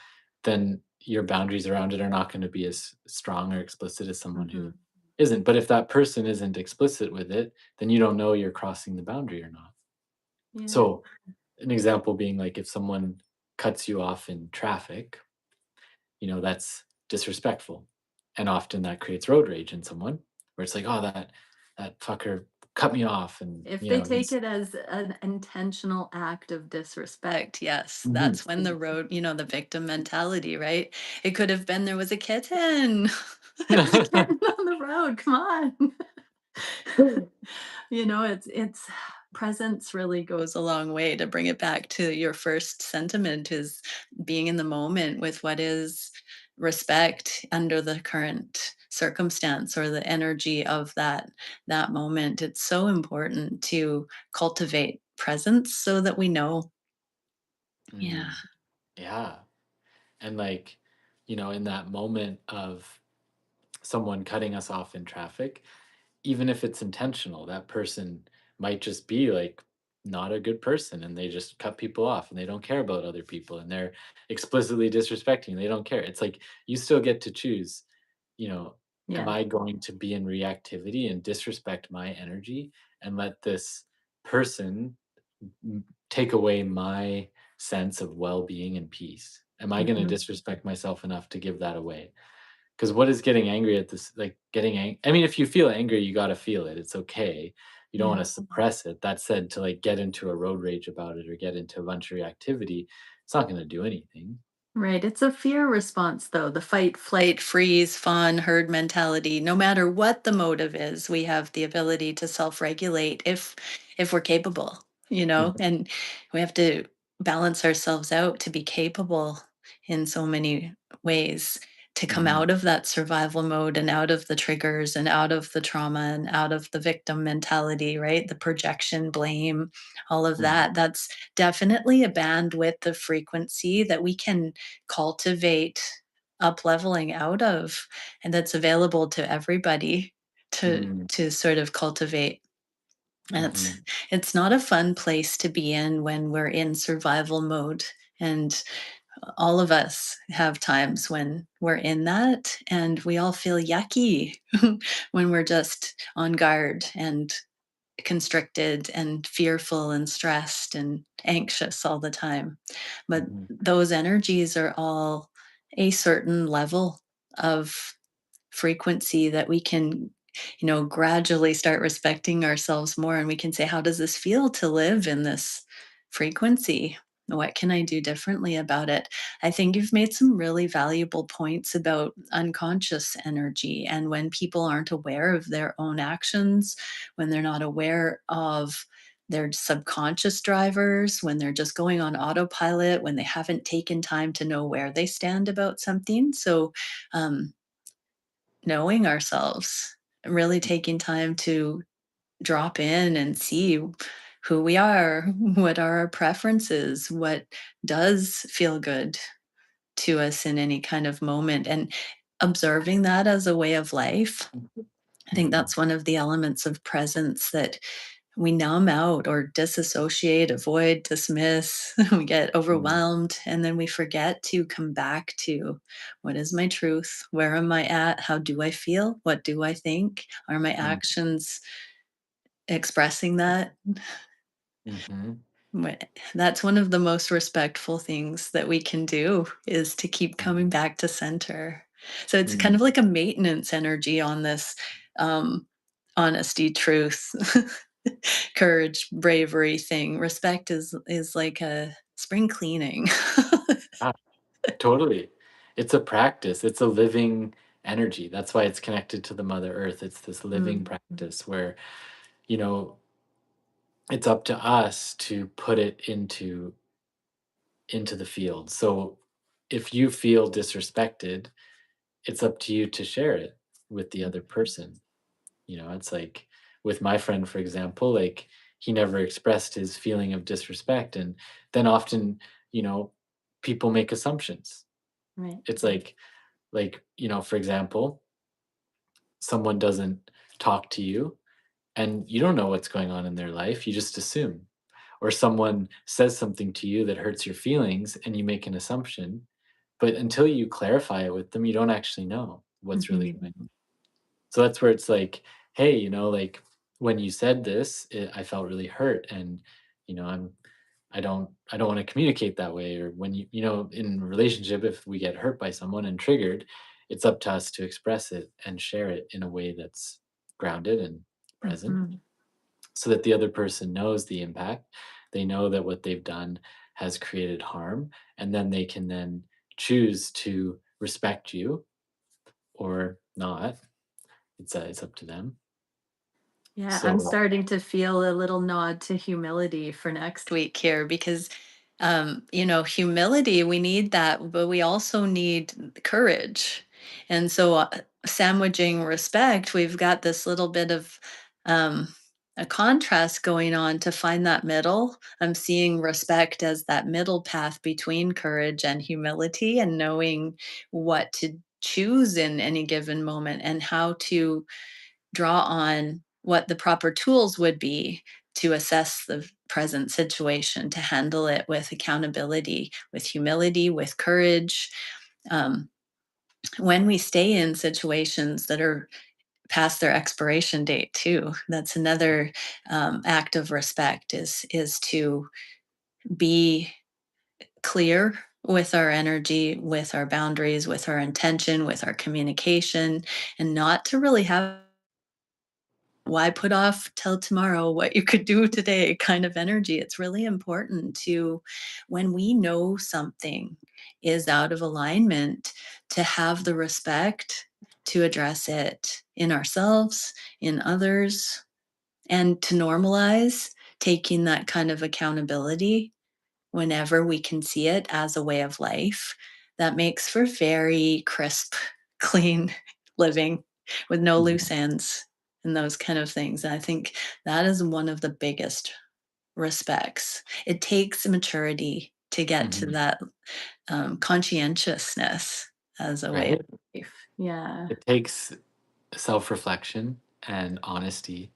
then your boundaries around it are not going to be as strong or explicit as someone who mhm. isn't. But if that person isn't explicit with it, then you don't know you're crossing the boundary or not. Yeah. So, an example being like if someone cuts you off in traffic, that's disrespectful. And often that creates road rage in someone where it's like, oh, that fucker cut me off and If they take he's it as an intentional act of disrespect, yes, Mhm. that's when the victim mentality, right? It could have been there was a kitten. There's a kitten on the road. Come on. It's presence really goes a long way to bring it back to your first sentiment is being in the moment with what is respect under the current circumstance or the energy of that moment. It's so important to cultivate presence so that we know. Yeah. Mhm. Yeah. And like, in that moment of someone cutting us off in traffic, even if it's intentional, that person might just be like not a good person and they just cut people off and they don't care about other people and they're explicitly disrespecting. They don't care. It's like you still get to choose, you know, am Yeah. I going to be in reactivity and disrespect my energy and let this person take away my sense of well-being and peace? Am I going to Mhm. disrespect myself enough to give that away? Because what is getting angry at this? Like I mean, if you feel angry, you got to feel it. It's okay. You don't want Yeah. to suppress it. That said, to like get into a road rage about it or get into a bunch of reactivity, it's not going to do anything. Right. It's a fear response, though. The fight, flight, freeze, fawn, herd mentality. No matter what the motive is, we have the ability to self-regulate if we're capable, Mhm, and we have to balance ourselves out to be capable in so many ways to come mhm, out of that survival mode and out of the triggers and out of the trauma and out of the victim mentality, right? The projection, blame, all of mhm, that. That's definitely a bandwidth of frequency that we can cultivate up leveling out of, and that's available to everybody mhm, to sort of cultivate. And it's mhm, it's not a fun place to be in when we're in survival mode. And all of us have times when we're in that and we all feel yucky when we're just on guard and constricted and fearful and stressed and anxious all the time. But mhm, those energies are all a certain level of frequency that we can gradually start respecting ourselves more, and we can say, how does this feel to live in this frequency? What can I do differently about it? I think you've made some really valuable points about unconscious energy and when people aren't aware of their own actions, when they're not aware of their subconscious drivers, when they're just going on autopilot, when they haven't taken time to know where they stand about something. So um, knowing ourselves, really taking time to drop in and see who we are, what are our preferences, what does feel good to us in any kind of moment, and observing that as a way of life. I think mhm, that's one of the elements of presence that we numb out or disassociate, avoid, dismiss. We get Mm, overwhelmed, and then we forget to come back to what is my truth? Where am I at? How do I feel? What do I think? Are my mm, actions expressing that? mhm, Wh- That's one of the most respectful things that we can do is to keep mm, coming back to center. So it's kind mm. of like a maintenance energy on this um, honesty, truth, courage, bravery thing. Respect is like a spring cleaning. Ah, totally. It's a practice. It's a living energy. That's why it's connected to the Mother Earth. It's this living Mm, practice where, you know, it's up to us to put it into the field. So if you feel disrespected, it's up to you to share it with the other person. It's like with my friend, for example, like he never expressed his feeling of disrespect. And then often, you know, people make assumptions. right. It's like, for example, someone doesn't talk to you and you don't know what's going on in their life. You just assume. Or someone says something to you that hurts your feelings and you make an assumption. But until you clarify it with them, you don't actually know what's really Mhm. going on. So that's where it's like, hey, like when you said this, I felt really hurt, and you know, I'm, I don't want to communicate that way. Or when in a relationship, if we get hurt by someone and triggered, it's up to us to express it and share it in a way that's grounded and present, Mhm. so that the other person knows the impact. They know that what they've done has created harm, and then they can then choose to respect you or not. It's up to them. Yeah, I'm So starting to feel a little nod to humility for next week here because, humility, we need that, but we also need courage. And so, sandwiching respect, we've got this little bit of a contrast going on to find that middle. I'm seeing respect as that middle path between courage and humility and knowing what to choose in any given moment and how to draw on what the proper tools would be to assess the present situation, to handle it with accountability, with humility, with courage. Um, when we stay in situations that are past their expiration date, too, that's another act of respect is to be clear with our energy, with our boundaries, with our intention, with our communication, and not to really have why put off till tomorrow what you could do today kind of energy. It's really important to, when we know something is out of alignment, to have the respect to address it in ourselves, in others, and to normalize taking that kind of accountability whenever we can see it as a way of life. That makes for very crisp, clean living with no mhm, loose ends and those kind of things. And I think that is one of the biggest respects. It takes maturity to get to mhm, that conscientiousness as a way of right? life. Yeah. It takes self-reflection and honesty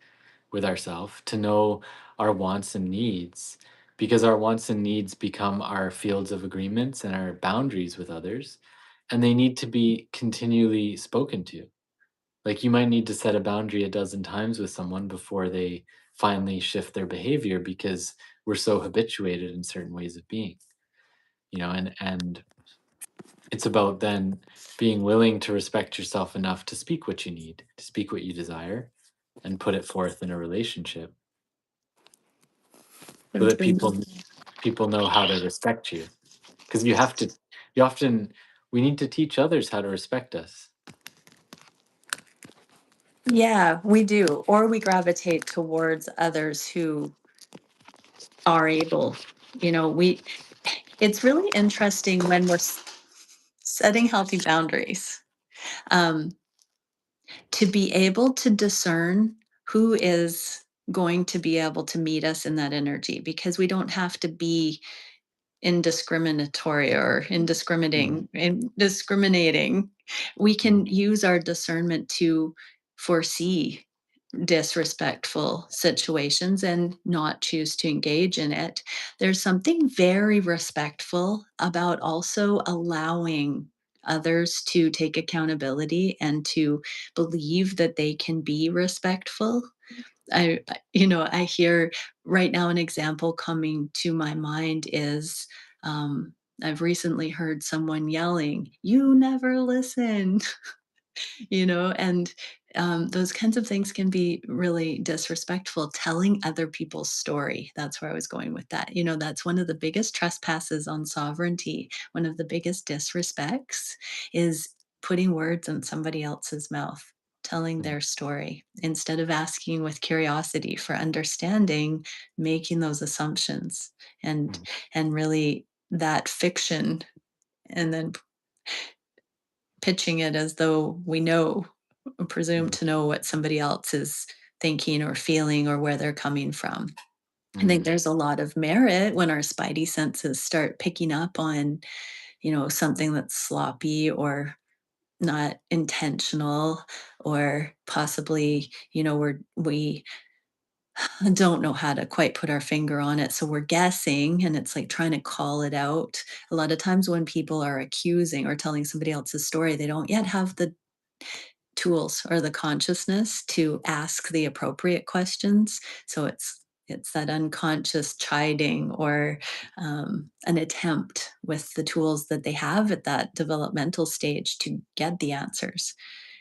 with ourselves to know our wants and needs, because our wants and needs become our fields of agreements and our boundaries with others, and they need to be continually spoken to. Like, you might need to set a boundary a dozen times with someone before they finally shift their behavior, because we're so habituated in certain ways of being, and it's about then being willing to respect yourself enough to speak what you need, to speak what you desire, and put it forth in a relationship so that people know how to respect you. Because you often we need to teach others how to respect us. Yeah, we do. Or we gravitate towards others who are able, we it's really interesting when we're setting healthy boundaries, um, to be able to discern who is going to be able to meet us in that energy because we don't have to be indiscriminatory or Mhm, discriminating. We can mhm, use our discernment to foresee disrespectful situations and not choose to engage in it. There's something very respectful about also allowing others to take accountability and to believe that they can be respectful. I hear right now an example coming to my mind is, I've recently heard someone yelling, "You never listen." And those kinds of things can be really disrespectful. Telling other people's story, that's where I was going with that. That's one of the biggest trespasses on sovereignty. One of the biggest disrespects is putting words in somebody else's mouth, telling Mhm. their story instead of asking with curiosity for understanding, making those assumptions, and Mhm. and really that fiction, and then pitching it as though we know, presume Mhm. to know what somebody else is thinking or feeling or where they're coming from. I think Mhm. there's a lot of merit when our spidey senses start picking up on, something that's sloppy or not intentional, or possibly, we don't know how to quite put our finger on it. So we're guessing, and it's like trying to call it out. A lot of times when people are accusing or telling somebody else's story, they don't yet have the tools or the consciousness to ask the appropriate questions. So it's that unconscious chiding, or an attempt with the tools that they have at that developmental stage to get the answers.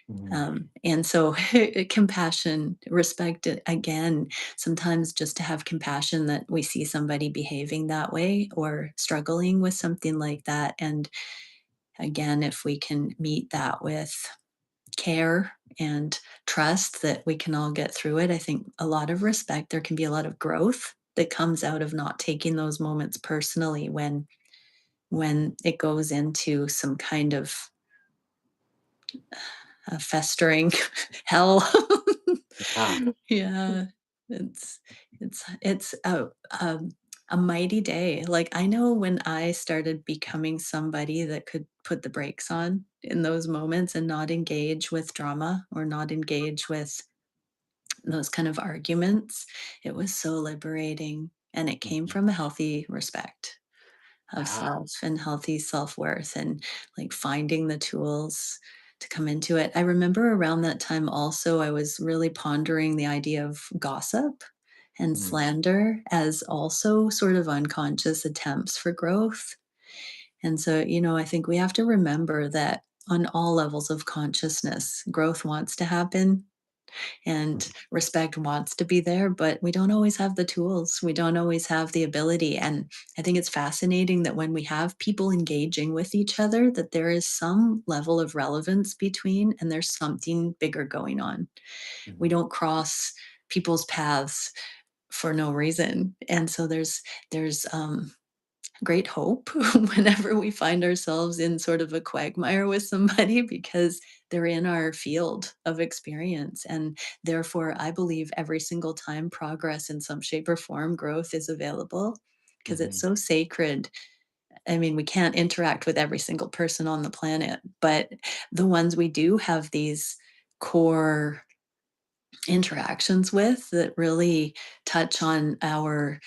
Mhm. And so compassion, respect, again, sometimes just to have compassion that we see somebody behaving that way or struggling with something like that. And again, if we can meet that with care and trust that we can all get through it, I think a lot of respect, there can be a lot of growth that comes out of not taking those moments personally when it goes into some kind of festering hell. Yeah. Yeah, it's it's a mighty day. Like, I know when I started becoming somebody that could put the brakes on in those moments and not engage with drama or not engage with those kind of arguments, it was so liberating, and it came Mhm. from a healthy respect of Yeah. self and healthy self-worth, and like finding the tools to come into it. I remember around that time also I was really pondering the idea of gossip and Mhm. slander as also sort of unconscious attempts for growth. And so, I think we have to remember that on all levels of consciousness, growth wants to happen and Mhm. respect wants to be there, but we don't always have the tools. We don't always have the ability. And I think it's fascinating that when we have people engaging with each other, that there is some level of relevance between, and there's something bigger going on. We Mhm. don't cross people's paths for no reason. And so there's great hope whenever we find ourselves in sort of a quagmire with somebody, because they're in our field of experience. And therefore, I believe every single time progress in some shape or form, growth is available because it's Mhm. so sacred. I mean, we can't interact with every single person on the planet, but the ones we do have these core interactions with that really touch on our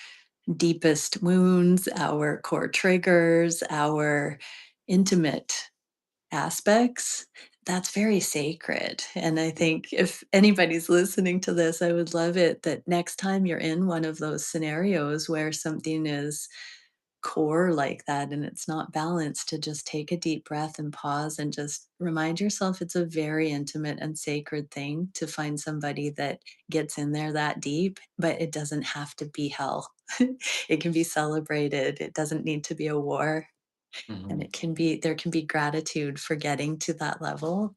deepest wounds, our core triggers, our intimate aspects, that's very sacred. And I think if anybody's listening to this, I would love it that next time you're in one of those scenarios where something is core like that and it's not balanced, to just take a deep breath and pause and just remind yourself it's a very intimate and sacred thing to find somebody that gets in there that deep, but it doesn't have to be hell. It can be celebrated. It doesn't need to be a war. And Mhm. there can be gratitude for getting to that level.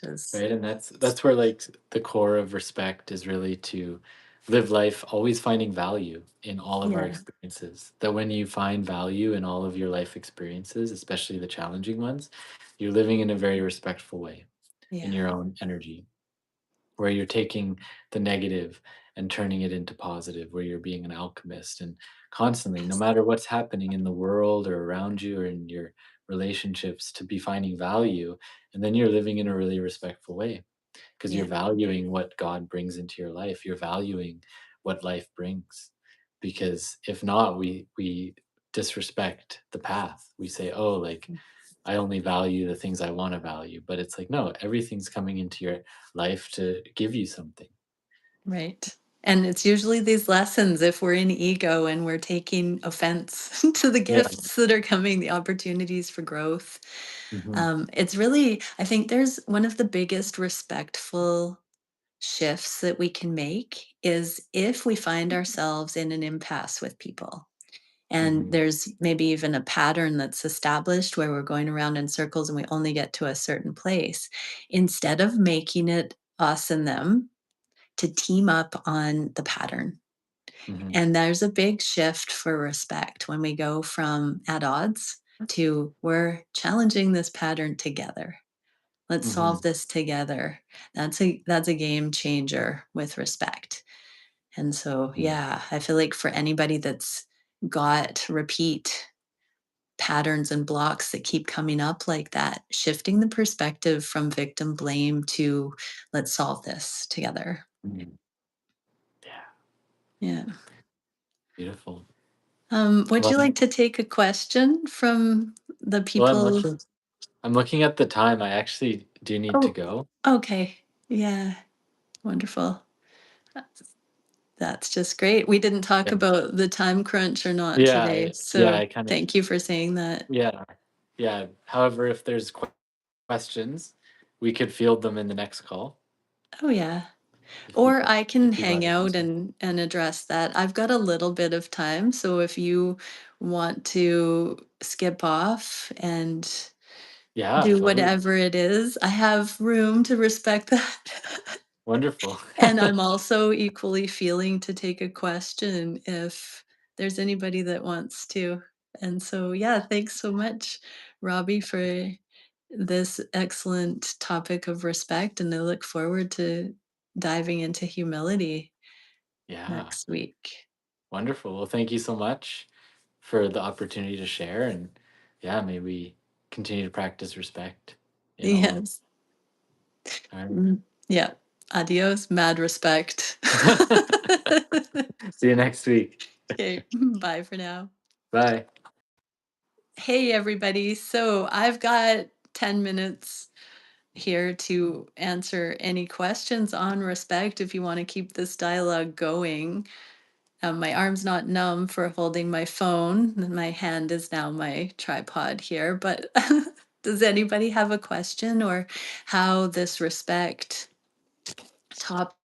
Just Right, and that's where, like, the core of respect is really to live life always finding value in all of our yeah, experiences. That when you find value in all of your life experiences, especially the challenging ones, you're living in a very respectful way in yeah. your own energy, where you're taking the negative and turning it into positive, where you're being an alchemist and constantly, no Yes. matter what's happening in the world or around you or in your relationships, to be finding value, and then you're living in a really respectful way. because you're Yeah. valuing what God brings into your life. You're valuing what life brings. Because if not, we disrespect the path. We say, "Oh, like I only value the things I want to value." But it's like, no, everything's coming into your life to give you something. Right. And it's usually these lessons if we're in ego and we're taking offense to the Yeah. gifts that are coming, the opportunities for growth. Hmm. It's really, I think there's one of the biggest respectful shifts that we can make is if we find ourselves in an impasse with people. And Hmm. there's maybe even a pattern that's established where we're going around in circles and we only get to a certain place. Instead of making it us and them, to team up on the pattern. Hmm. And there's a big shift for respect when we go from at odds to we're challenging this pattern together. Let's solve Hmm. this together. That's a game changer with respect. And so Yeah. yeah, I feel like for anybody that's got repeat patterns and blocks that keep coming up like that, shifting the perspective from victim blame to let's solve this together. Mhm. Yeah. Yeah. Beautiful. Would Well, you like to take a question from the well, people? I'm looking at the time. I actually do need to Oh, go. okay. Yeah, wonderful. That's just great. We didn't talk Yeah. about the time crunch or not Yeah. today, Yeah. so I kind of. thank you for saying that. Yeah. Yeah. However, if there's questions, we could field them in the next call Oh, yeah. if Or people I can if people have hang a out question. and address that. I've got a little bit of time, so if you want to skip off and Yeah. do Totally. whatever it is, I have room to respect that. Wonderful. And I'm also equally feeling to take a question if there's anybody that wants to. And so, yeah, thanks so much, Robbie, for this excellent topic of respect. And I look forward to diving into humility Yeah. next week. Wonderful. Well, thank you so much for the opportunity to share. And yeah, may we continue to practice respect in all Yes. time. Mm, yeah. Adios, mad respect. See you next week. Okay. Bye for now. Bye. Hey, everybody. So I've got 10 minutes here to answer any questions on respect if you want to keep this dialogue going. My arm's not numb for holding my phone, and my hand is now my tripod here. But does anybody have a question or how this respect top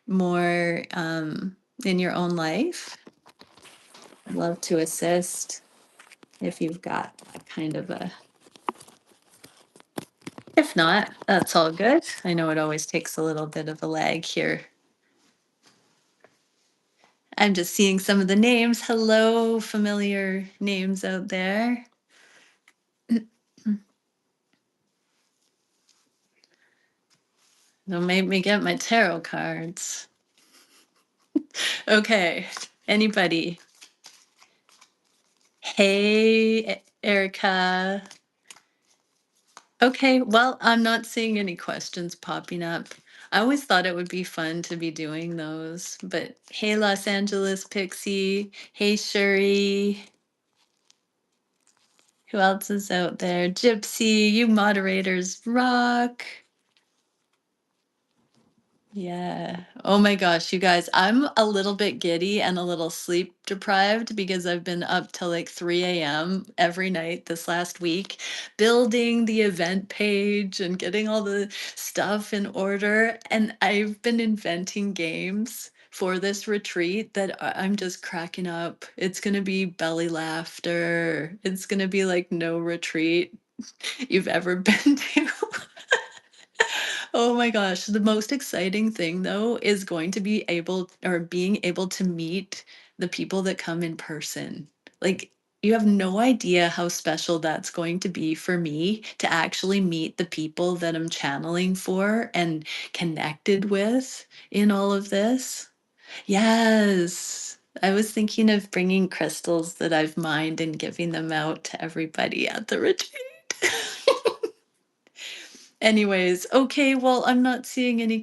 more in your own life? I'd love to assist if you've got a kind of a. If not, that's all good. I know it always takes a little bit of a lag here. I'm just seeing some of the names. Hello, familiar names out there. Don't make me get my tarot cards. Okay, anybody? Hey, Erica. Okay, well, I'm not seeing any questions popping up. I always thought it would be fun to be doing those, but hey, Los Angeles Pixie. Hey, Shuri. Who else is out there? Gypsy, you moderators rock. Yeah. Oh my gosh, you guys, I'm a little bit giddy and a little sleep deprived because I've been up till like 3 a.m. every night this last week, building the event page and getting all the stuff in order. And I've been inventing games for this retreat that I'm just cracking up. It's going to be belly laughter. It's going to be like no retreat you've ever been to. Oh my gosh, the most exciting thing though is going to be able or being able to meet the people that come in person. Like you have no idea how special that's going to be for me to actually meet the people that I'm channeling for and connected with in all of this. Yes. I was thinking of bringing crystals that I've mined and giving them out to everybody at the retreat. Anyways, okay, well, I'm not seeing any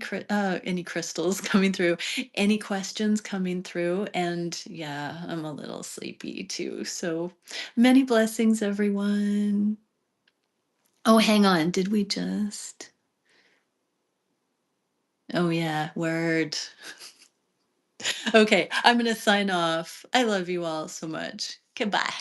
crystals coming through, any questions coming through, and yeah, I'm a little sleepy too. So many blessings, everyone. Oh, hang on. Did we just? Oh, yeah, word. Okay, I'm gonna sign off. I love you all so much. Goodbye.